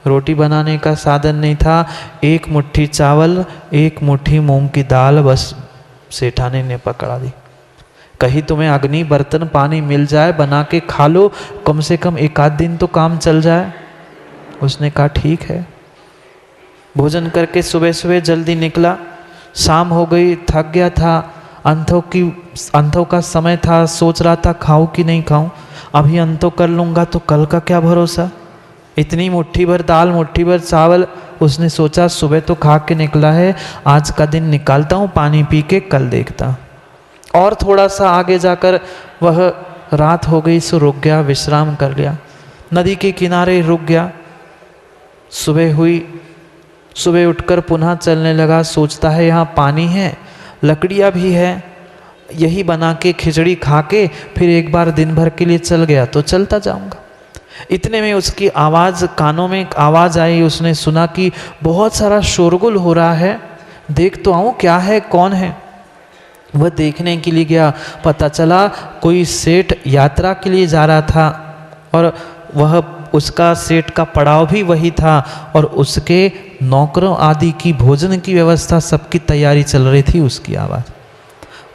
रोटी बनाने का साधन नहीं था, 1 मुट्ठी चावल, 1 मुट्ठी मूंग की दाल बस सेठानी ने पकड़ा दी। कहीं तुम्हें अग्नि बर्तन पानी मिल जाए, बना के खा लो, कम से कम 1-8 दिन तो काम चल जाए। उसने कहा ठीक है। भोजन करके सुबह सुबह जल्दी निकला। शाम हो गई, थक गया था, अंतों का समय था, सोच रहा था खाऊं कि नहीं खाऊं। अभी अंतों कर लूँगा तो कल का क्या भरोसा। इतनी मुट्ठी भर दाल, मुट्ठी भर चावल, उसने सोचा सुबह तो खा के निकला है, आज का दिन निकालता हूँ, पानी पी के कल देखता। और थोड़ा सा आगे जाकर वह रात हो गई सो रुक गया, विश्राम कर लिया, नदी के किनारे रुक गया। सुबह हुई, सुबह उठकर पुनः चलने लगा। सोचता है यहाँ पानी है, लकड़ियाँ भी है, यही बना के खिचड़ी खा के फिर एक बार दिन भर के लिए चल गया तो चलता जाऊंगा। इतने में उसकी आवाज़, कानों में एक आवाज़ आई। उसने सुना कि बहुत सारा शोरगुल हो रहा है, देख तो आऊँ क्या है, कौन है। वह देखने के लिए गया, पता चला कोई सेठ यात्रा के लिए जा रहा था और वह उसका सेठ का पड़ाव भी वही था और उसके नौकरों आदि की भोजन की व्यवस्था, सबकी तैयारी चल रही थी। उसकी आवाज़,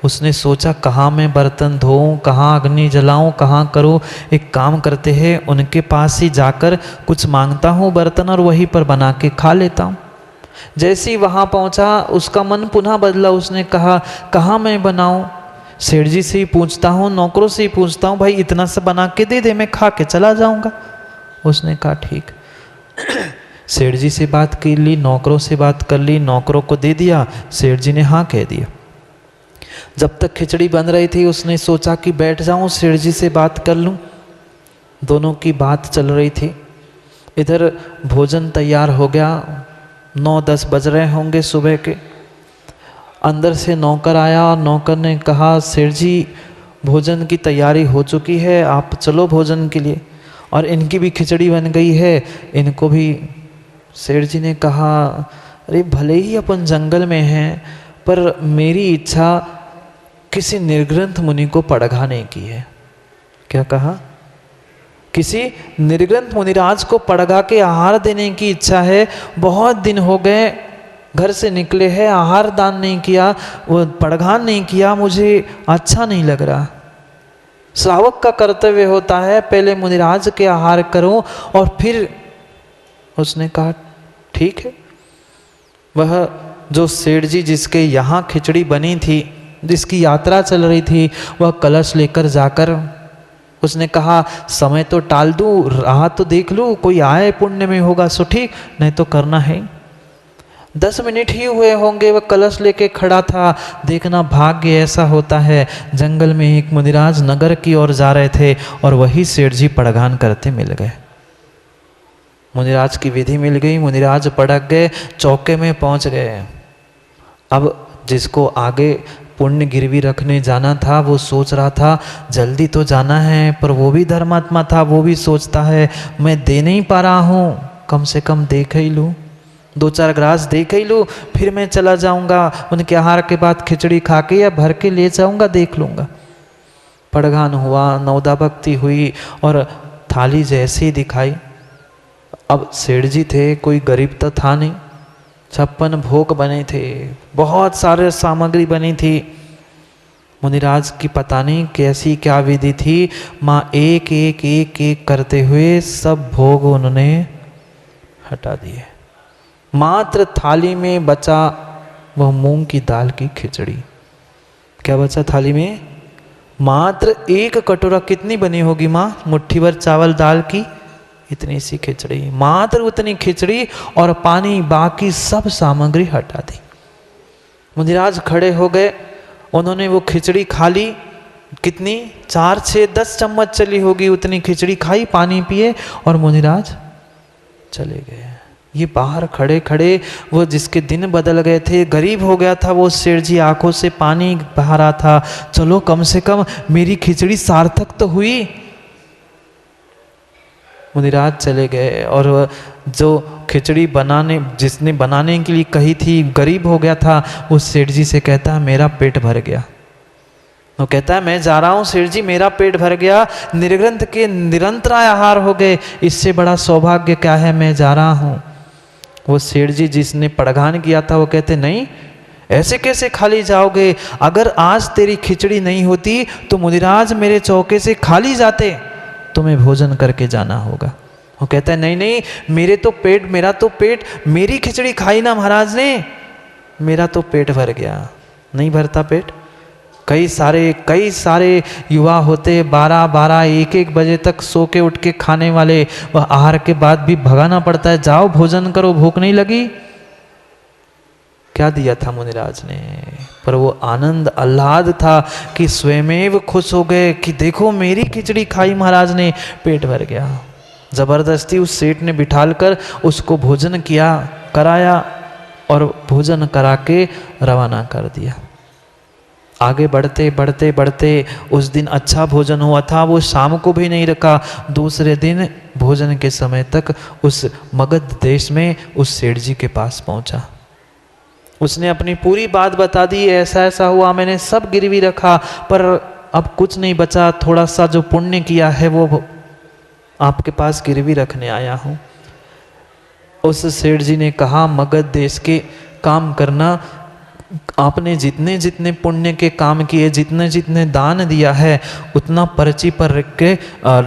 उसने सोचा कहाँ मैं बर्तन धोऊं, कहाँ अग्नि जलाऊं, कहाँ करूं। एक काम करते हैं, उनके पास ही जाकर कुछ मांगता हूँ बर्तन और वहीं पर बना के खा लेता हूँ। जैसे ही वहाँ पहुँचा उसका मन पुनः बदला। उसने कहा कहाँ मैं बनाऊँ, सेठ जी से ही पूछता हूँ, नौकरों से ही पूछता हूँ, भाई इतना सा बना के दे दे, मैं खा के चला जाऊँगा। उसने कहा ठीक। सेठ जी से बात कर ली, नौकरों से बात कर ली, नौकरों को दे दिया, सेठ जी ने हाँ कह दिया। जब तक खिचड़ी बन रही थी उसने सोचा कि बैठ जाऊं, सेठ जी से बात कर लूं। दोनों की बात चल रही थी। इधर भोजन तैयार हो गया, 9-10 बज रहे होंगे सुबह के। अंदर से नौकर आया और नौकर ने कहा सेठ जी भोजन की तैयारी हो चुकी है, आप चलो भोजन के लिए, और इनकी भी खिचड़ी बन गई है, इनको भी। सेठ जी ने कहा अरे भले ही अपन जंगल में हैं, पर मेरी इच्छा किसी निर्ग्रंथ मुनि को पड़घाने की है। क्या कहा? किसी निर्ग्रंथ मुनिराज को पड़घा के आहार देने की इच्छा है। बहुत दिन हो गए घर से निकले हैं, आहार दान नहीं किया, वो पड़घान नहीं किया, मुझे अच्छा नहीं लग रहा। श्रावक का कर्तव्य होता है पहले मुनिराज के आहार करो और फिर। उसने कहा ठीक है। वह जो सेठ जी जिसके यहाँ खिचड़ी बनी थी, जिसकी यात्रा चल रही थी, वह कलश लेकर जाकर उसने कहा समय तो टाल दूँ, राह तो देख लूँ, कोई आए पुण्य में होगा सो ठीक, नहीं तो करना है। 10 मिनट ही हुए होंगे वह कलश लेके खड़ा था। देखना भाग्य ऐसा होता है, जंगल में एक मुनिराज नगर की ओर जा रहे थे और वही सेठ जी पड़घान करते मिल गए। मुनिराज की विधि मिल गई, मुनिराज पड़क गए, चौके में पहुंच गए। अब जिसको आगे पुण्य गिरवी रखने जाना था वो सोच रहा था जल्दी तो जाना है, पर वो भी धर्मात्मा था, वो भी सोचता है मैं दे नहीं पा रहा हूँ, कम से कम देख ही लूँ, 2-4 ग्रास देख ही लूँ, फिर मैं चला जाऊँगा। उनके आहार के बाद खिचड़ी खा के या भर के ले जाऊँगा, देख लूँगा। पड़घान हुआ, नवदा भक्ति हुई और थाली जैसी ही दिखाई। अब सेठ जी थे, कोई गरीब तो था नहीं, 56 भोग बने थे, बहुत सारे सामग्री बनी थी। मुनिराज की पता नहीं कैसी क्या विधि थी, माँ एक एक एक एक करते हुए सब भोग उन्होंने हटा दिए। मात्र थाली में बचा वह मूंग की दाल की खिचड़ी। क्या बचा थाली में? मात्र 1 कटोरा। कितनी बनी होगी माँ? मुट्ठी भर चावल दाल की इतनी सी खिचड़ी, मात्र उतनी खिचड़ी और पानी, बाकी सब सामग्री हटा दी। मुनिराज खड़े हो गए, उन्होंने वो खिचड़ी खा ली। कितनी? 4, 6, 10 चम्मच चली होगी, उतनी खिचड़ी खाई, पानी पिए और मुनिराज चले गए। ये बाहर खड़े खड़े वो जिसके दिन बदल गए थे, गरीब हो गया था वो सेठ जी, आंखों से पानी बहा रहा था, चलो कम से कम मेरी खिचड़ी सार्थक तो हुई। मुनिराज चले गए और जो खिचड़ी बनाने, जिसने बनाने के लिए कही थी, गरीब हो गया था, उस सेठ जी से कहता है मेरा पेट भर गया। वो कहता है मैं जा रहा हूँ सेठ जी, मेरा पेट भर गया, निर्ग्रंथ के निरंतर आहार हो गए, इससे बड़ा सौभाग्य क्या है, मैं जा रहा हूँ। वो सेठ जी जिसने पड़घान किया था वो कहते नहीं, ऐसे कैसे खाली जाओगे, अगर आज तेरी खिचड़ी नहीं होती तो मुनिराज मेरे चौके से खाली जाते, तुम्हें भोजन करके जाना होगा। वो कहता है नहीं नहीं, मेरा तो पेट, मेरी खिचड़ी खाई ना महाराज ने, मेरा तो पेट भर गया। नहीं भरता पेट? कई सारे युवा होते 12-12, 1-1 बजे तक सो के उठ के खाने वाले, वह आहार के बाद भी भगाना पड़ता है, जाओ भोजन करो, भूख नहीं लगी? क्या दिया था मुनिराज ने, पर वो आनंद आह्लाद था कि स्वयमेव खुश हो गए कि देखो मेरी खिचड़ी खाई महाराज ने, पेट भर गया। जबरदस्ती उस सेठ ने बिठाल कर उसको भोजन किया, कराया और भोजन करा के रवाना कर दिया। आगे बढ़ते बढ़ते बढ़ते उस दिन अच्छा भोजन हुआ था, वो शाम को भी नहीं रखा। दूसरे दिन भोजन के समय तक उस मगध देश में उस सेठ जी के पास पहुंचा। उसने अपनी पूरी बात बता दी, ऐसा ऐसा हुआ, मैंने सब गिरवी रखा पर अब कुछ नहीं बचा, थोड़ा सा जो पुण्य किया है वो आपके पास गिरवी रखने आया हूँ। उस सेठ जी ने कहा, मगध देश के काम करना, आपने जितने जितने पुण्य के काम किए, जितने जितने दान दिया है, उतना पर्ची पर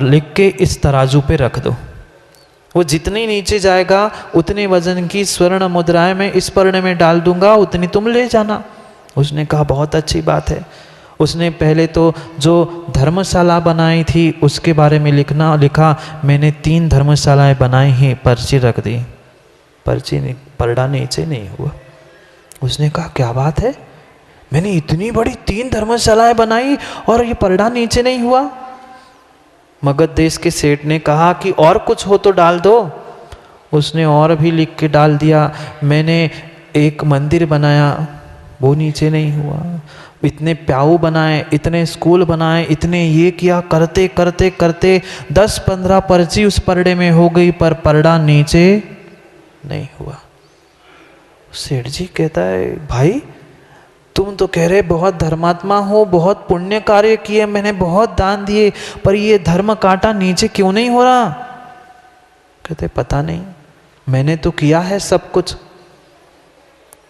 लिख के इस तराजू पे रख दो। वो जितनी नीचे जाएगा उतने वजन की स्वर्ण मुद्राएं मैं इस पर्ण में डाल दूंगा, उतनी तुम ले जाना। उसने कहा बहुत अच्छी बात है। उसने पहले तो जो धर्मशाला बनाई थी उसके बारे में लिखा, मैंने 3 धर्मशालाएं बनाई हैं, पर्ची रख दी। पर्ची पलड़ा नीचे नहीं हुआ। उसने कहा क्या बात है, मैंने इतनी बड़ी 3 धर्मशालाएं बनाई और ये पलड़ा नीचे नहीं हुआ। मगध देश के सेठ ने कहा कि और कुछ हो तो डाल दो। उसने और भी लिख के डाल दिया, मैंने एक मंदिर बनाया, वो नीचे नहीं हुआ। इतने प्याऊ बनाए, इतने स्कूल बनाए, इतने ये किया, करते करते करते 10-15 पर्ची उस परड़े में हो गई, पर परड़ा नीचे नहीं हुआ। सेठ जी कहता है, भाई तुम तो कह रहे बहुत धर्मात्मा हो, बहुत पुण्य कार्य किए, मैंने बहुत दान दिए, पर ये धर्म कांटा नीचे क्यों नहीं हो रहा? कहते पता नहीं, मैंने तो किया है सब कुछ।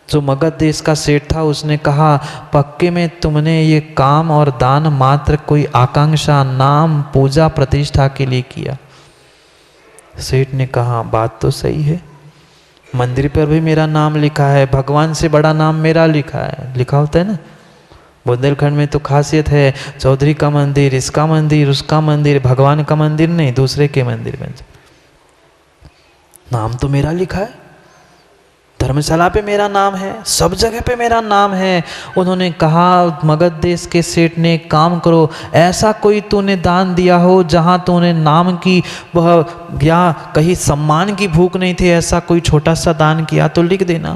जो मगध देश का सेठ था उसने कहा, पक्के में तुमने ये काम और दान मात्र कोई आकांक्षा, नाम, पूजा, प्रतिष्ठा के लिए किया? सेठ ने कहा बात तो सही है, मंदिर पर भी मेरा नाम लिखा है, भगवान से बड़ा नाम मेरा लिखा है, लिखा होता है ना। बुंदेलखंड में तो खासियत है, चौधरी का मंदिर, इसका मंदिर, उसका मंदिर, भगवान का मंदिर नहीं, दूसरे के मंदिर में नाम तो मेरा लिखा है। धर्मशाला पे मेरा नाम है, सब जगह पे मेरा नाम है। उन्होंने कहा, मगध देश के सेठ ने काम करो, ऐसा कोई तूने दान दिया हो जहां तूने नाम की वह या कहीं सम्मान की भूख नहीं थी, ऐसा कोई छोटा सा दान किया तो लिख देना।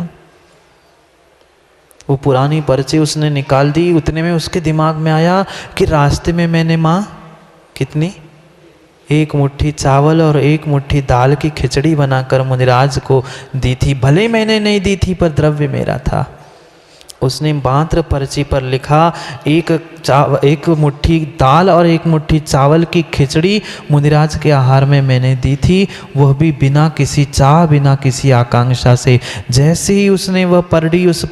वो पुरानी पर्ची उसने निकाल दी। उतने में उसके दिमाग में आया कि रास्ते में मैंने माँ कितनी 1 मुट्ठी चावल और 1 मुट्ठी दाल की खिचड़ी बनाकर मुनिराज को दी थी। भले मैंने नहीं दी थी पर द्रव्य मेरा था। उसने मात्र पर्ची पर लिखा, 1 मुट्ठी दाल और 1 मुट्ठी चावल की खिचड़ी मुनिराज के आहार में मैंने दी थी, वह भी बिना किसी चाह, बिना किसी आकांक्षा से। जैसे ही उसने वह पर्ची उस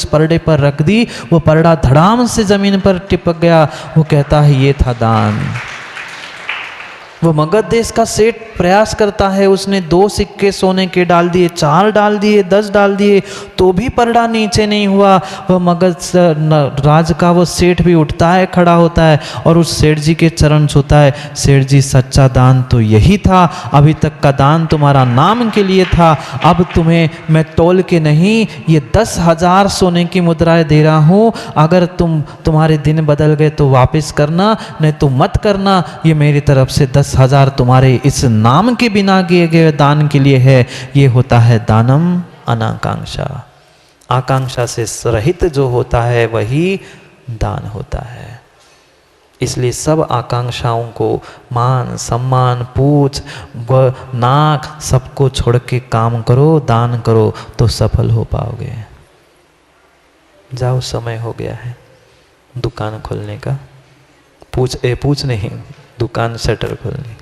परडे पर रख दी, वो परडा धड़ाम से जमीन पर टिपक गया। वो कहता है ये था दान। वो मगध देश का सेठ प्रयास करता है, उसने 2 सिक्के सोने के डाल दिए, 4 डाल दिए, 10 डाल दिए, तो भी परड़ा नीचे नहीं हुआ। वह मगध राज का वो सेठ भी उठता है, खड़ा होता है और उस सेठ जी के चरण छूता है। सेठ जी, सच्चा दान तो यही था, अभी तक का दान तुम्हारा नाम के लिए था, अब तुम्हें मैं तोल के नहीं, ये 10,000 सोने की मुद्राएं दे रहा हूँ। अगर तुम्हारे दिन बदल गए तो वापस करना, नहीं तो मत करना। ये मेरी तरफ से 10,000 तुम्हारे इस नाम के बिना किए गए दान के लिए है। ये होता है दानम अनाकांक्षा। आकांक्षा से रहित जो होता है वही दान होता है। इसलिए सब आकांक्षाओं को, मान सम्मान, पूछ नाक, सबको छोड़ के काम करो, दान करो तो सफल हो पाओगे। जाओ, समय हो गया है दुकान खोलने का। पूछ नहीं, दुकान शटर खोलनी।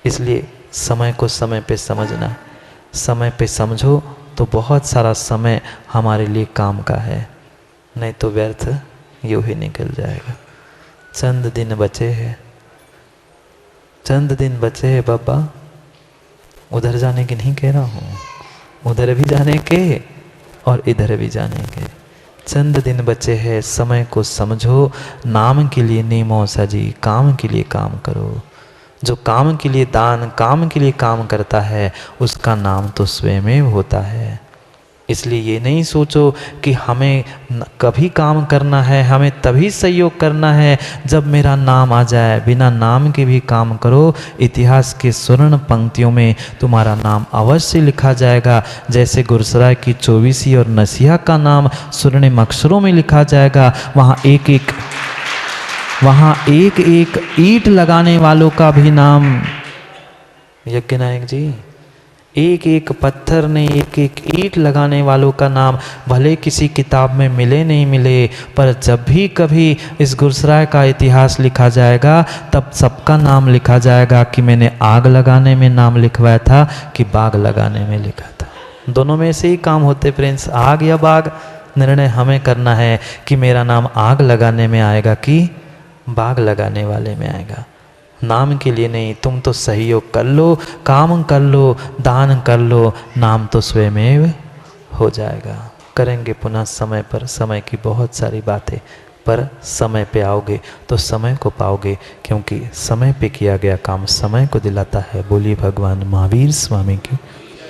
इसलिए समय को समय पे समझना, समय पे समझो तो बहुत सारा समय हमारे लिए काम का है, नहीं तो व्यर्थ यूं ही निकल जाएगा। चंद दिन बचे हैं, चंद दिन बचे हैं बाबा। उधर जाने की नहीं कह रहा हूँ, उधर भी जाने के और इधर भी जाने के। चंद दिन बचे हैं, समय को समझो। नाम के लिए नेमो सजी, काम के लिए काम करो। जो काम के लिए दान, काम के लिए काम करता है, उसका नाम तो स्वयं होता है। इसलिए ये नहीं सोचो कि हमें कभी काम करना है, हमें तभी सहयोग करना है जब मेरा नाम आ जाए। बिना नाम के भी काम करो, इतिहास के स्वर्ण पंक्तियों में तुम्हारा नाम अवश्य लिखा जाएगा। जैसे गुरसराय की 24 और नसीहा का नाम स्वर्णिम अक्षरों में लिखा जाएगा, वहाँ एक एक ईंट लगाने वालों का भी नाम, यज्ञ नायक जी, एक एक पत्थर ने, एक एक ईंट लगाने वालों का नाम भले किसी किताब में मिले नहीं मिले, पर जब भी कभी इस गुरसराय का इतिहास लिखा जाएगा तब सबका नाम लिखा जाएगा कि मैंने आग लगाने में नाम लिखवाया था कि बाग लगाने में लिखा था। दोनों में से ही काम होते फ्रेंड्स, आग या बाग। निर्णय हमें करना है कि मेरा नाम आग लगाने में आएगा कि बाग लगाने वाले में आएगा। नाम के लिए नहीं, तुम तो सहयोग कर लो, काम कर लो, दान कर लो, नाम तो स्वयमेव हो जाएगा। करेंगे पुनः समय पर, समय की बहुत सारी बातें, पर समय पे आओगे तो समय को पाओगे, क्योंकि समय पे किया गया काम समय को दिलाता है। बोलिए भगवान महावीर स्वामी की।